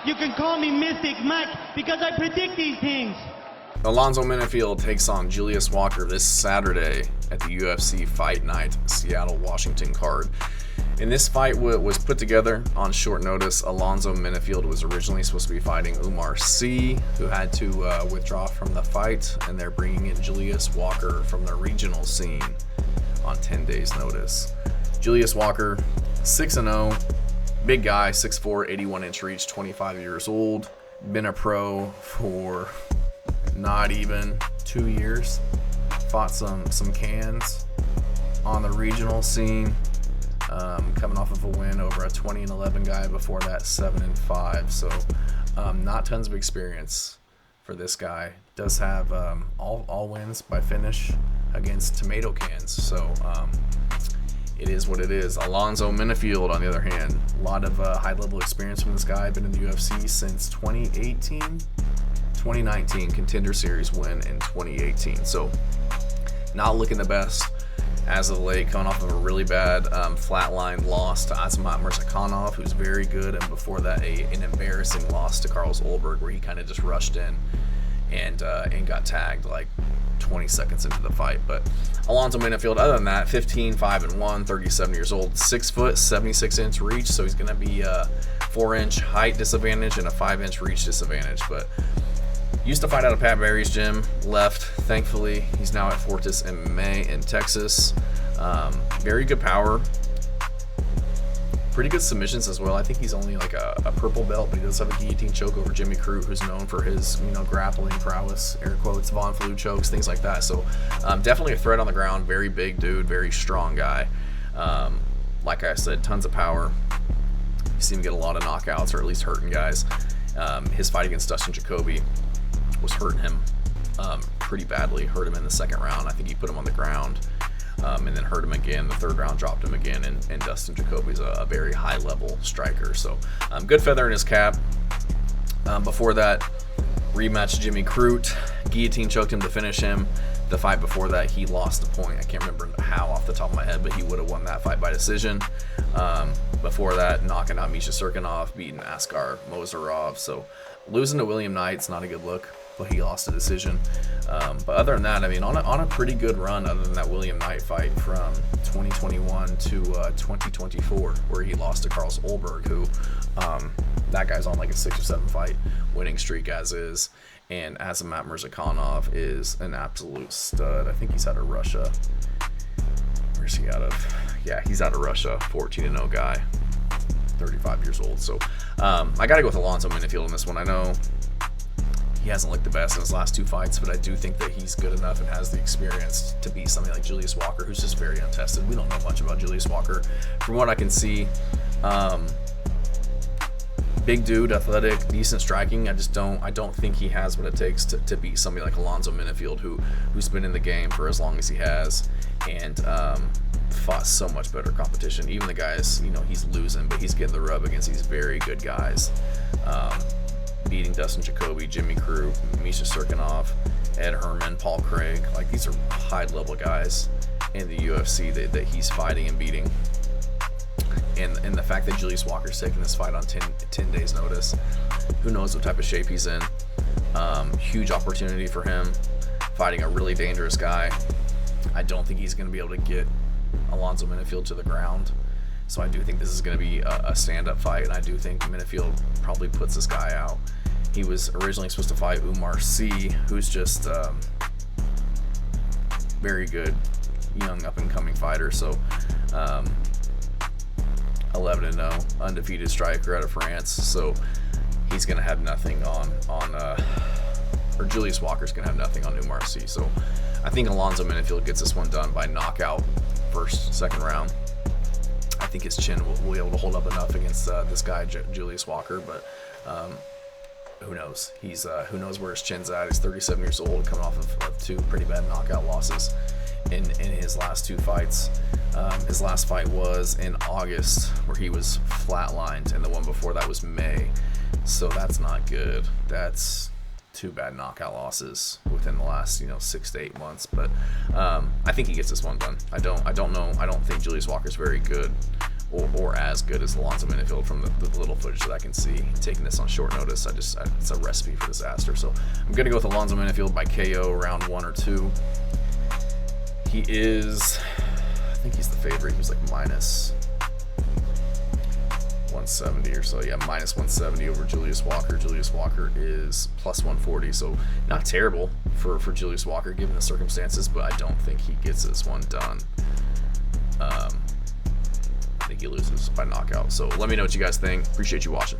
You can call me Mystic Mike because I predict these things. Alonzo Menifield takes on Julius Walker this Saturday at the UFC Fight Night Seattle, Washington card. And this fight was put together on short notice. Alonzo Menifield was originally supposed to be fighting Umar Sy, who had to withdraw from the fight, and they're bringing in Julius Walker from the regional scene on 10 days notice. Julius Walker, 6-0, big guy, 6'4", 81-inch reach, 25 years old, been a pro for not even 2 years, fought some cans on the regional scene, coming off of a win over a 20-11 guy before that, 7-5. So not tons of experience for this guy. Does have all wins by finish against tomato cans. So it is what it is. Alonzo Menifield, on the other hand, a lot of high-level experience from this guy. Been in the UFC since 2019, Contender Series win in 2018. So not looking the best as of late, coming off of a really bad flatline loss to Matsumoto, who's very good, and before that an embarrassing loss to Carlos Ulberg, where he kind of just rushed in and got tagged like 20 seconds into the fight. But Alonzo Menifield, other than that, 15-5-1, 37 years old, 6 foot, 76-inch reach, so he's going to be a 4-inch height disadvantage and a 5-inch reach disadvantage. But used to fight out of Pat Barry's gym, left, thankfully. He's now at Fortis MMA in Texas. Very good power. Pretty good submissions as well. I think he's only like a purple belt, but he does have a guillotine choke over Jimmy Crute, who's known for his grappling prowess, air quotes, Von Flue chokes, things like that. So definitely a threat on the ground. Very big dude, very strong guy. Like I said, tons of power. You see him get a lot of knockouts, or at least hurting guys. His fight against Dustin Jacoby was hurting him pretty badly. Hurt him in the second round. I think he put him on the ground. And then hurt him again. The third round dropped him again, and Dustin Jacoby's a very high-level striker. So good feather in his cap. Before that, rematch Jimmy Crute. Guillotine choked him to finish him. The fight before that, he lost the point. I can't remember how off the top of my head, but he would have won that fight by decision. Before that, knocking out Misha Serkinov, beating Askar Mozarov. So losing to William Knight's not a good look, but he lost a decision. But other than that, I mean, on a pretty good run, other than that William Knight fight from 2021 to 2024, where he lost to Carlos Ulberg, who that guy's on like a 6 or 7 fight winning streak as is. And Azamat Mirzakhanov is an absolute stud. I think he's out of Russia. Where's he out of? Yeah, he's out of Russia, 14-0 guy, 35 years old. So I got to go with Alonzo Menifield in this one. I know he hasn't looked the best in his last 2 fights, but I do think that he's good enough and has the experience to beat something like Julius Walker, who's just very untested. We don't know much about Julius Walker. From what I can see, big dude, athletic, decent striking. I don't think he has what it takes to beat somebody like Alonzo Menifield, who's been in the game for as long as he has, and fought so much better competition. Even the guys, he's losing, but he's getting the rub against these very good guys. Beating Dustin Jacoby, Jimmy Crute, Misha Serkinov, Ed Herman, Paul Craig. Like, these are high-level guys in the UFC that he's fighting and beating. And the fact that Julius Walker's taking this fight on 10 days notice, who knows what type of shape he's in. Huge opportunity for him, fighting a really dangerous guy. I don't think he's going to be able to get Alonzo Menifield to the ground. So I do think this is going to be a stand-up fight, and I do think Menifield probably puts this guy out. He was originally supposed to fight Umar Sy, who's just very good, young up-and-coming fighter. So 11-0, undefeated striker out of France. So he's going to have nothing or Julius Walker's going to have nothing on Umar Sy. So I think Alonzo Menifield gets this one done by knockout, second round. I think his chin will be able to hold up enough against this guy, Julius Walker, but who knows? Who knows where his chin's at? He's 37 years old, coming off of 2 pretty bad knockout losses in his last 2 fights. His last fight was in August, where he was flatlined, and the one before that was May. So that's not good. That's 2 bad knockout losses within the last 6 to 8 months. But I think he gets this one done. I don't know. I don't think Julius Walker's very good or as good as Alonzo Menifield from the little footage that I can see. Taking this on short notice, it's a recipe for disaster. So I'm gonna go with Alonzo Menifield by KO round 1 or 2. He is, I think he's the favorite. He was like minus 170 or so. Yeah, minus 170 over Julius Walker. Julius Walker is plus 140, so not terrible for Julius Walker given the circumstances, but I don't think he gets this one done. I think he loses by knockout. So let me know what you guys think. Appreciate you watching.